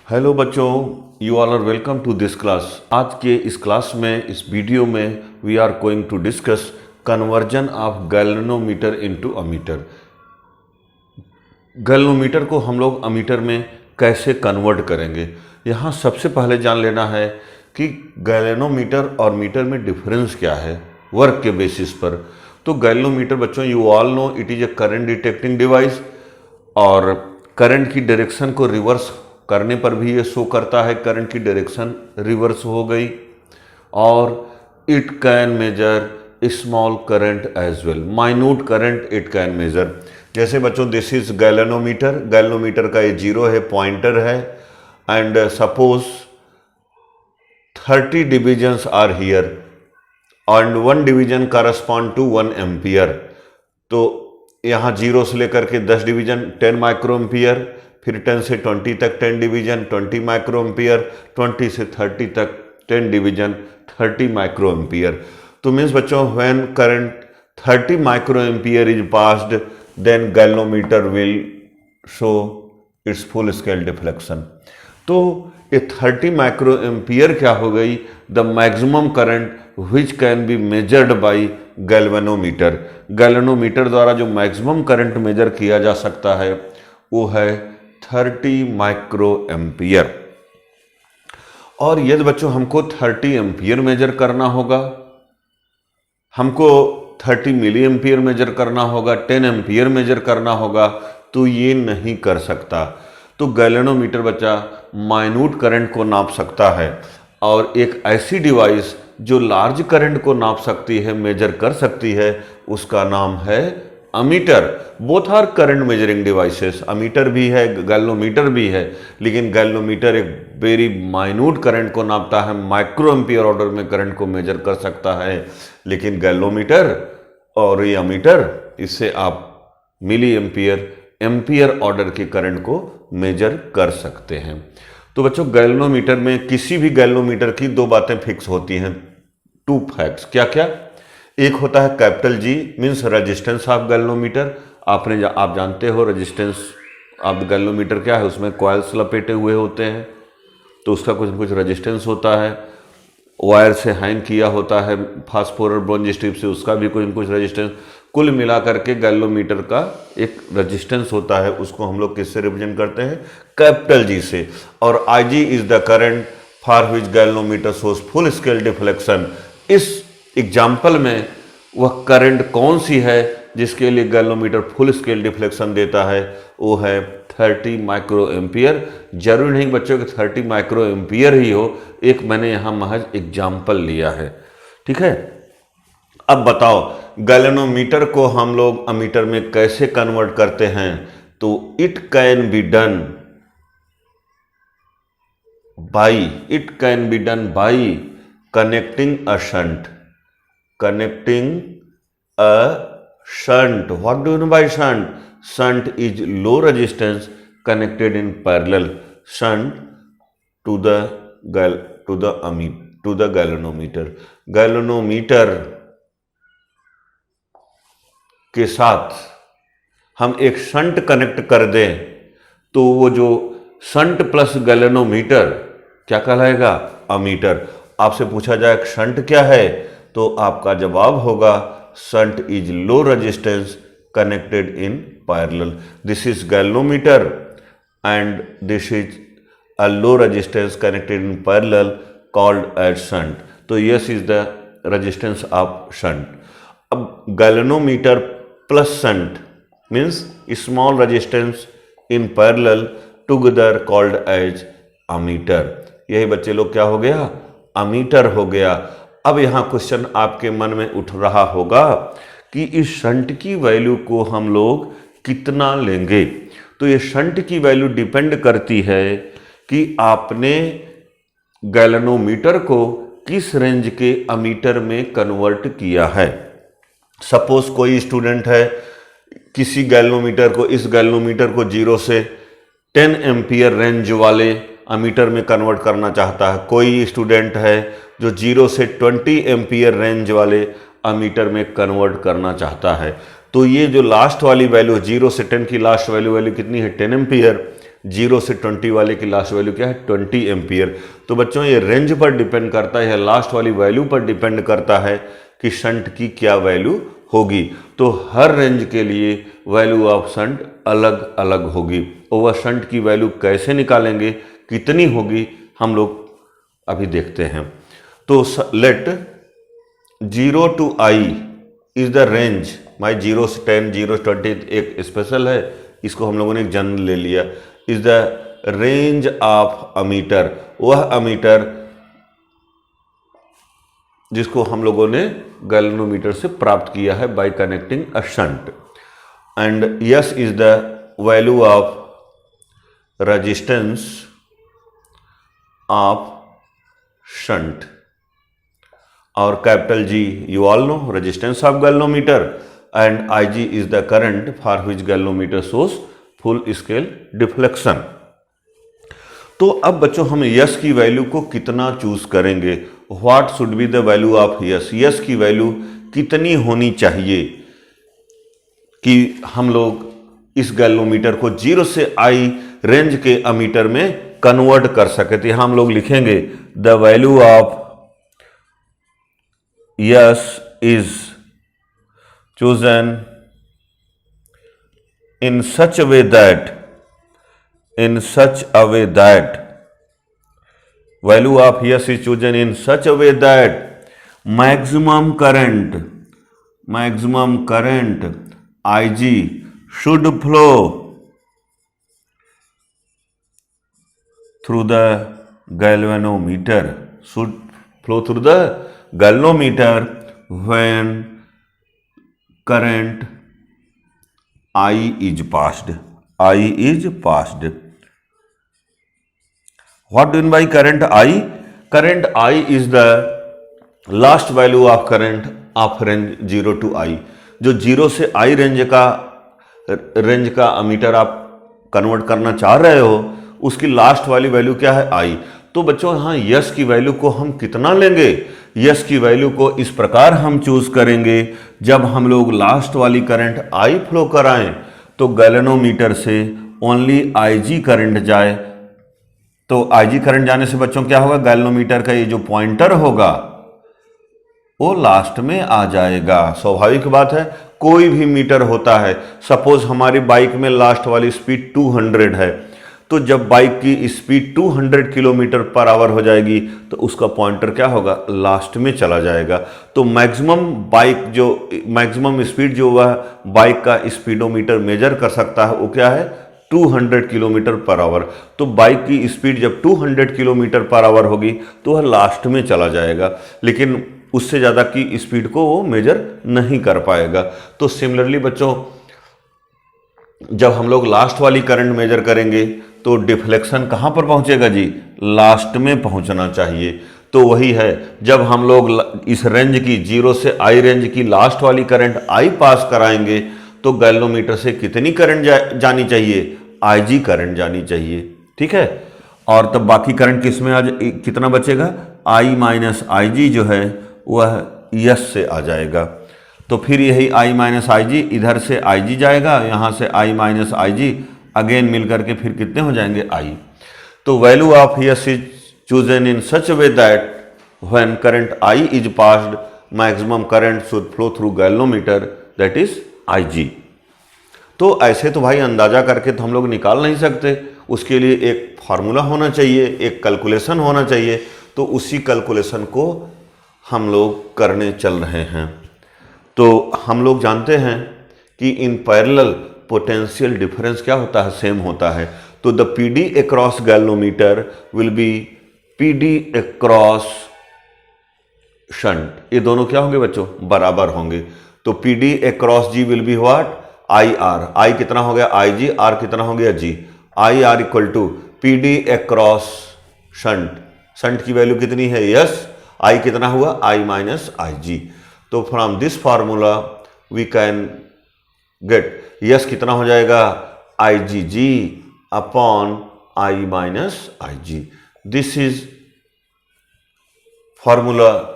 Hello बच्चों, you all are welcome to this class. आज के इस क्लास में, इस वीडियो में we are going to discuss conversion of galvanometer into ammeter. Galvanometer को हम लोग अमीटर में कैसे कन्वर्ट करेंगे। यहाँ सबसे पहले जान लेना है कि गैल्वेनोमीटर और मीटर में डिफरेंस क्या है वर्क के बेसिस पर। तो गैल्वेनोमीटर बच्चों, you all know it is a current detecting device और करंट की डायरेक्शन को रिवर्स करने पर भी ये शो करता है करंट की डायरेक्शन रिवर्स हो गई। और it can measure small current as well, minute current it can measure. जैसे बच्चों, दिस इज गैल्वेनोमीटर। गैल्वेनोमीटर का ये जीरो है, पॉइंटर है, and suppose 30 divisions are here and 1 division correspond to 1 ampere. तो यहाँ जीरो से लेकर के 10 डिवीजन 10 माइक्रो एम्पियर, फिर 10 से 20 तक 10 डिवीजन 20 माइक्रो एम्पियर, 20 से 30 तक 10 डिवीजन 30 माइक्रो एम्पियर। तो मीन्स बच्चों, when current 30 microampere is passed then galvanometer will show its full scale deflection. तो ये 30 माइक्रो एम्पियर क्या हो गई? The maximum current which can be measured by galvanometer. Galvanometer द्वारा जो मैक्सिमम करंट मेजर किया जा सकता है वो है 30 माइक्रो एम्पियर। और यदि बच्चों हमको 30 एम्पियर मेजर करना होगा, हमको 30 मिली एम्पियर मेजर करना होगा, 10 एम्पियर मेजर करना होगा, तो ये नहीं कर सकता। तो गैल्वेनोमीटर बच्चा माइन्यूट करंट को नाप सकता है, और एक ऐसी डिवाइस जो लार्ज करंट को नाप सकती है, मेजर कर सकती है, उसका नाम है ammeter. Both are current measuring devices. Ammeter भी है, गैल्वेनोमीटर भी है, लेकिन गैल्वेनोमीटर एक वेरी माइन्यूट करंट को नापता है, माइक्रो एम्पियर ऑर्डर में करंट को मेजर कर सकता है। लेकिन गैल्वेनोमीटर और ये अमीटर, इससे आप मिली एम्पियर, एम्पियर ऑर्डर के करंट को मेजर कर सकते हैं। तो बच्चों, गैल्वेनोमीटर में, किसी भी गैल्वेनोमीटर की दो बातें फिक्स होती हैं, 2 फैक्ट्स। क्या क्या? एक होता है capital G, means resistance of galvanometer. आप जानते हो रेजिस्टेंस ऑफ गैल्वेनोमीटर क्या है, उसमें कॉइल्स लपेटे हुए होते हैं, तो उसका कुछ न कुछ रेजिस्टेंस होता है। वायर से हैंग किया होता है फास्फोरस ब्रोंज स्ट्रिप से, उसका भी कुछ न कुछ रेजिस्टेंस। कुल मिलाकर के गैल्वेनोमीटर का एक रेजिस्टेंस होता है, उसको हम लोग किससे रिप्रेजेंट करते हैं? कैपिटल जी से। और I G is the current for which galvanometer shows full scale deflection. इस एग्जाम्पल में वह करंट कौन सी है जिसके लिए गैल्वेनोमीटर फुल स्केल डिफ्लेक्शन देता है? वो है 30 माइक्रो एम्पियर। जरूरी नहीं बच्चों कि 30 माइक्रो एम्पियर ही हो, एक मैंने यहाँ महज एग्जाम्पल लिया है, ठीक है। अब बताओ, गैल्वेनोमीटर को हम लोग अमीटर में कैसे कन्वर्ट करते हैं? तो it can be done by connecting a shunt. What do you know by shunt? Shunt is low resistance connected in parallel shunt to the galvanometer. Galvanometer के साथ हम एक शंट कनेक्ट कर दें तो वो जो शंट प्लस गैल्वेनोमीटर क्या कहलाएगा? अमीटर। आपसे पूछा जाए शंट क्या है, तो आपका जवाब होगा shunt is low resistance connected in parallel. This is galvanometer and this is a low resistance connected in parallel called as shunt. तो S is the resistance of shunt. अब galvanometer plus shunt means small resistance in parallel together called as ammeter. यही बच्चे लोग क्या हो गया? Ammeter हो गया। अब यहाँ क्वेश्चन आपके मन में उठ रहा होगा कि इस शंट की वैल्यू को हम लोग कितना लेंगे? तो ये शंट की वैल्यू डिपेंड करती है कि आपने गैल्वेनोमीटर को किस रेंज के अमीटर में कन्वर्ट किया है। सपोज कोई स्टूडेंट है, किसी गैल्वेनोमीटर को, इस गैल्वेनोमीटर को 0 से 10 एम्पियर रेंज वाले अमीटर में कन्वर्ट करना चाहता है। कोई स्टूडेंट है जो 0 से 20 एम्पियर रेंज वाले अमीटर में कन्वर्ट करना चाहता है। तो ये जो लास्ट वाली वैल्यू 0 से 10 की लास्ट वैल्यू कितनी है? 10 एम्पियर। 0 से 20 वाले की लास्ट वैल्यू क्या है 20 एम्पियर। तो बच्चों ये रेंज पर डिपेंड करता है, लास्ट वाली वैल्यू पर डिपेंड करता है कि शंट की क्या वैल्यू होगी। तो हर रेंज के लिए वैल्यू ऑफ शंट अलग अलग होगी, और वह शंट की वैल्यू कैसे निकालेंगे, कितनी होगी, हम लोग अभी देखते हैं। तो let 0 to I is the range, my 0 से 10, 0 से 20 एक स्पेशल है, इसको हम लोगों ने एक जनरल ले लिया। Is the range of ammeter, वह अमीटर जिसको हम लोगों ने गैल्वेनोमीटर से प्राप्त किया है bye connecting a shunt. And yes is the value of resistance of shunt, और capital G you all know resistance of galvanometer, and Ig is the current for which galvanometer shows full scale deflection। तो अब बच्चों हम yes की value को कितना choose करेंगे, what should be the value of yes, yes की value कितनी होनी चाहिए कि हम लोग इस गैल्वेनोमीटर को 0 से I रेंज के अमीटर में कन्वर्ट कर सके। तो हम लोग लिखेंगे the value of yes is chosen in such a way that value of yes is chosen in such a way that maximum current Ig should flow through the galvanometer, when current I is passed। What do you mean by current I? Current I is the last value of current of range 0 to I। जो 0 से I range का ammeter आप convert करना चाह रहे हो, उसकी last वाली वैल्यू क्या है I। तो बच्चों यहाँ यस की वैल्यू को हम कितना लेंगे, यस की वैल्यू को इस प्रकार हम चूज करेंगे, जब हम लोग लास्ट वाली करंट आई फ्लो कराएं तो गैल्वेनोमीटर से ओनली Ig करंट जाए। तो Ig करंट जाने से बच्चों क्या होगा, गैल्वेनोमीटर का ये जो पॉइंटर होगा वो लास्ट में आ जाएगा। स्वाभाविक बात है, कोई भी मीटर होता है, सपोज हमारी बाइक में लास्ट वाली स्पीड 200 है, तो जब बाइक की स्पीड 200 किलोमीटर पर आवर हो जाएगी तो उसका पॉइंटर क्या होगा, लास्ट में चला जाएगा। तो मैक्सिमम स्पीड जो वह बाइक का स्पीडोमीटर मेजर कर सकता है वो क्या है, 200 किलोमीटर पर आवर। तो बाइक की स्पीड जब 200 किलोमीटर पर आवर होगी तो वह लास्ट में चला जाएगा, लेकिन उससे ज़्यादा की स्पीड को वो मेजर नहीं कर पाएगा। तो सिमिलरली बच्चों, जब हम लोग लास्ट वाली करंट मेजर करेंगे तो डिफ्लेक्शन कहाँ पर पहुँचेगा जी, लास्ट में पहुँचना चाहिए। तो वही है, जब हम लोग इस रेंज की 0 से I रेंज की लास्ट वाली करंट I पास कराएंगे तो गैल्वेनोमीटर से कितनी करंट जानी चाहिए, Ig करंट जानी चाहिए। ठीक है, और तब बाकी करंट किस में कितना बचेगा, I माइनस Ig जो है वह यस से आ जाएगा। तो फिर यही I माइनस Ig इधर से Ig जाएगा, यहाँ से I माइनस Ig अगेन मिल करके फिर कितने हो जाएंगे I। तो value of yes is chosen in such way that when current I is passed maximum current should flow through galvanometer, that is Ig। तो ऐसे तो भाई अंदाजा करके तो हम लोग निकाल नहीं सकते, उसके लिए एक फार्मूला होना चाहिए, एक कैलकुलेशन होना चाहिए। तो उसी कैलकुलेशन को हम लोग करने चल रहे हैं। तो हम लोग जानते हैं कि इन पैरेलल पोटेंशियल डिफरेंस क्या होता है, सेम होता है। तो the PD across galvanometer will be PD across shunt, ये दोनों क्या होंगे बच्चों, बराबर होंगे। तो PD across G will be what, IR, I कितना हो गया Ig, R कितना हो गया G, IR equal to PD across shunt, shunt की वैल्यू कितनी है यस, I कितना हुआ I माइनस Ig। तो from this formula we can get S कितना हो जाएगा, IgG upon I minus Ig। This is formula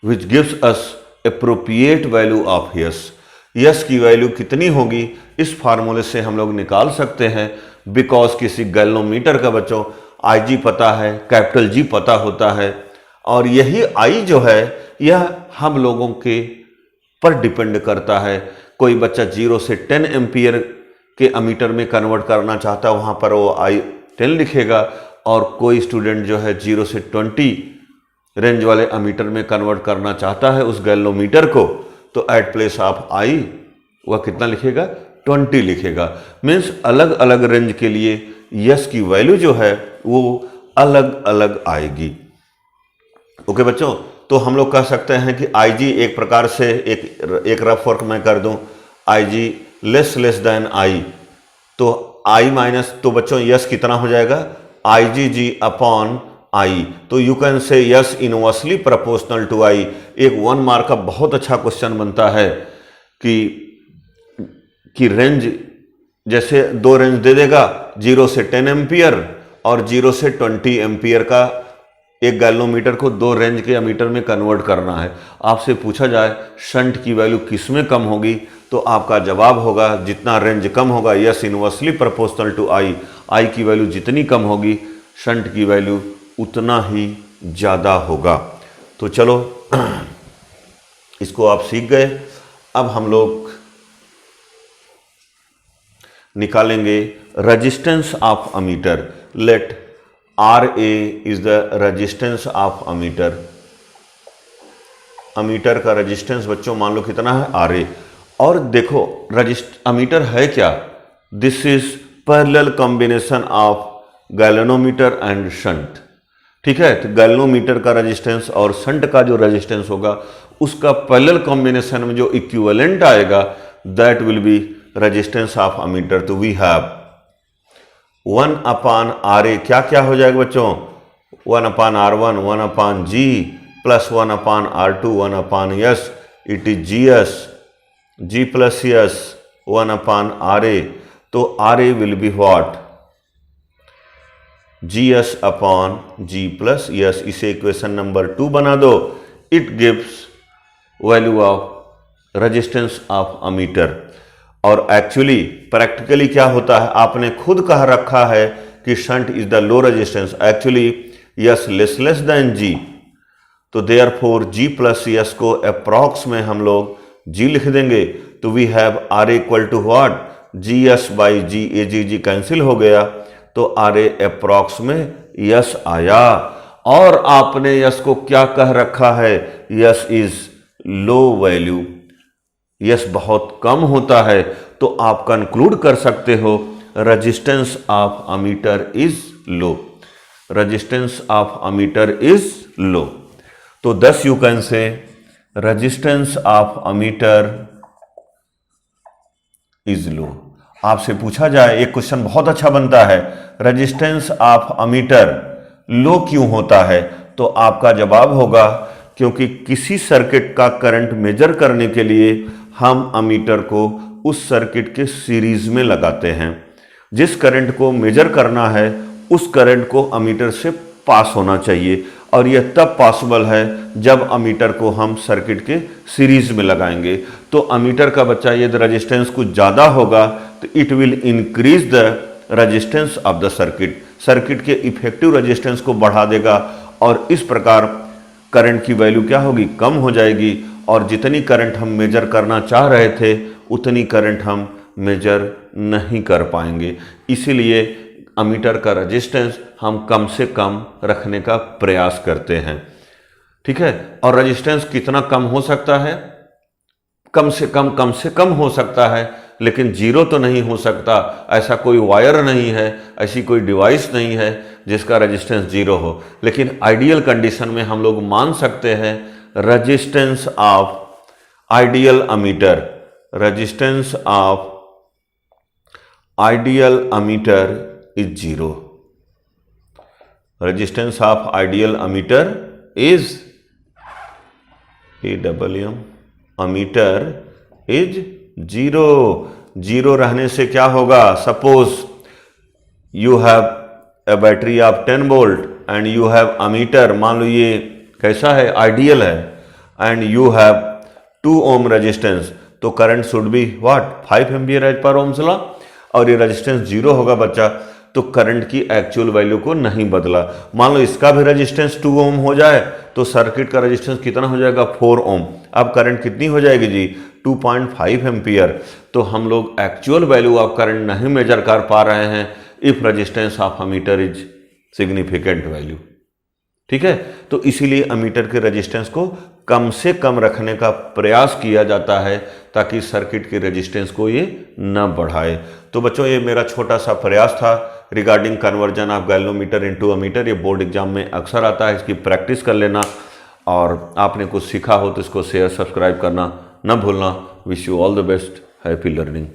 which gives us appropriate value of yes। S की वैल्यू कितनी होगी इस फार्मूले से हम लोग निकाल सकते हैं, बिकॉज किसी गैल्वेनोमीटर का बच्चों आई जी पता है, कैपिटल जी पता होता है, और यही आई जो है यह हम लोगों के पर डिपेंड करता है। कोई बच्चा 0 से 10 एम्पियर के अमीटर में कन्वर्ट करना चाहता है, वहाँ पर वो आई 10 लिखेगा, और कोई स्टूडेंट जो है 0 से 20 रेंज वाले अमीटर में कन्वर्ट करना चाहता है उस गैल्वेनोमीटर को, तो एट प्लेस ऑफ आई वह कितना लिखेगा, 20 लिखेगा। मीन्स अलग अलग रेंज के लिए यस की वैल्यू जो है वो अलग अलग आएगी। ओके बच्चों, तो हम लोग कह सकते हैं कि आई जी एक प्रकार से एक रफ वर्क मैं कर दूं, आई जी लेस देन आई, तो आई माइनस, तो बच्चों यस कितना हो जाएगा, आई जी जी अपॉन आई, तो you can say S inversely proportional to I. एक 1 मार्क का बहुत अच्छा क्वेश्चन बनता है कि रेंज जैसे 2 रेंज दे देगा, 0 से 10 एम्पियर और 0 से 20 एम्पियर का एक गैल्वेनोमीटर को 2 रेंज के अमीटर में कन्वर्ट करना है। आपसे पूछा जाए शंट की वैल्यू किस में कम होगी, तो आपका जवाब होगा जितना रेंज कम होगा यस इनवर्सली प्रोपोर्शनल टू आई, आई की वैल्यू जितनी कम होगी शंट की वैल्यू उतना ही ज़्यादा होगा। तो चलो इसको आप सीख गए। अब हम लोग निकालेंगे resistance of ammeter. Let R A is the resistance of ammeter. Ammeter का रेजिस्टेंस बच्चों मान लो कितना है, आर ए। और देखो अमीटर है क्या, this is parallel combination of galvanometer and shunt. ठीक है, तो गैल्वेनोमीटर का रेजिस्टेंस और शंट का जो रेजिस्टेंस होगा उसका पैरेलल कॉम्बिनेशन में जो इक्विवेलेंट आएगा that will be resistance of ammeter. तो we have 1 upon R A, क्या क्या हो जाएगा बच्चों, 1 upon R one, 1 upon G plus 1 upon R two, 1 upon S, it is G S, G plus S 1 upon R A. तो R A will be what, G S upon G plus S. इसे equation number 2 बना दो। It gives value of resistance of ammeter. और actually practically क्या होता है, आपने खुद कह रखा है कि shunt is the low resistance, actually S less than G, तो देयरफॉर जी प्लस यस को अप्रॉक्स में हम लोग जी लिख देंगे। तो we have R equal to what, G S by G, ए जी जी कैंसिल हो गया, तो आर ए अप्रॉक्स में यस आया। और आपने यस को क्या कह रखा है, yes is low value, yes बहुत कम होता है, तो आप कंक्लूड कर सकते हो resistance of ammeter is low, resistance of ammeter is low. तो thus you can say resistance of ammeter is low. आपसे पूछा जाए, एक क्वेश्चन बहुत अच्छा बनता है, रेजिस्टेंस ऑफ अमीटर लो क्यों होता है, तो आपका जवाब होगा क्योंकि किसी सर्किट का करंट मेजर करने के लिए हम अमीटर को उस सर्किट के सीरीज में लगाते हैं। जिस करंट को मेजर करना है उस करंट को अमीटर से पास होना चाहिए, और यह तब पॉसिबल है जब अमीटर को हम सर्किट के सीरीज में लगाएंगे। तो अमीटर का बच्चा यदि रेजिस्टेंस कुछ ज़्यादा होगा तो it will increase the resistance of the circuit, circuit के इफेक्टिव रेजिस्टेंस को बढ़ा देगा, और इस प्रकार करंट की वैल्यू क्या होगी, कम हो जाएगी, और जितनी करंट हम मेजर करना चाह रहे थे उतनी करंट हम मेजर नहीं कर पाएंगे। इसीलिए अमीटर का रेजिस्टेंस हम कम से कम रखने का प्रयास करते हैं। ठीक है, और रेजिस्टेंस कितना कम हो सकता है, कम से कम हो सकता है, लेकिन जीरो तो नहीं हो सकता। ऐसा कोई वायर नहीं है, ऐसी कोई डिवाइस नहीं है जिसका रेजिस्टेंस जीरो हो। लेकिन आइडियल कंडीशन में हम लोग मान सकते हैं resistance of ideal ammeter, resistance of ideal ammeter is zero, resistance of ideal ammeter is AWM ammeter is zero. Zero रहने से क्या होगा, suppose you have a battery of 10 volt and you have ammeter, मान लो ये कैसा है, ideal है, and you have 2 ohm resistance, तो current should be what 5 ampere as per Ohm's law, और ये रेजिस्टेंस 0 होगा बच्चा, तो करंट की एक्चुअल वैल्यू को नहीं बदला। मान लो इसका भी रेजिस्टेंस 2 ओम हो जाए तो सर्किट का रेजिस्टेंस कितना हो जाएगा 4 ओम। अब करंट कितनी हो जाएगी जी 2.5 एम्पियर। तो हम लोग एक्चुअल वैल्यू ऑफ करंट नहीं मेजर कर पा रहे हैं if resistance of ammeter is significant value. ठीक है, तो इसीलिए अमीटर के रेजिस्टेंस को कम से कम रखने का प्रयास किया जाता है ताकि सर्किट के रेजिस्टेंस को ये न बढ़ाए। तो बच्चों ये मेरा छोटा सा प्रयास था regarding conversion of galvanometer into ammeter. ये बोर्ड एग्जाम में अक्सर आता है, इसकी प्रैक्टिस कर लेना, और आपने कुछ सीखा हो तो इसको शेयर सब्सक्राइब करना न भूलना। Wish you all the best, happy learning.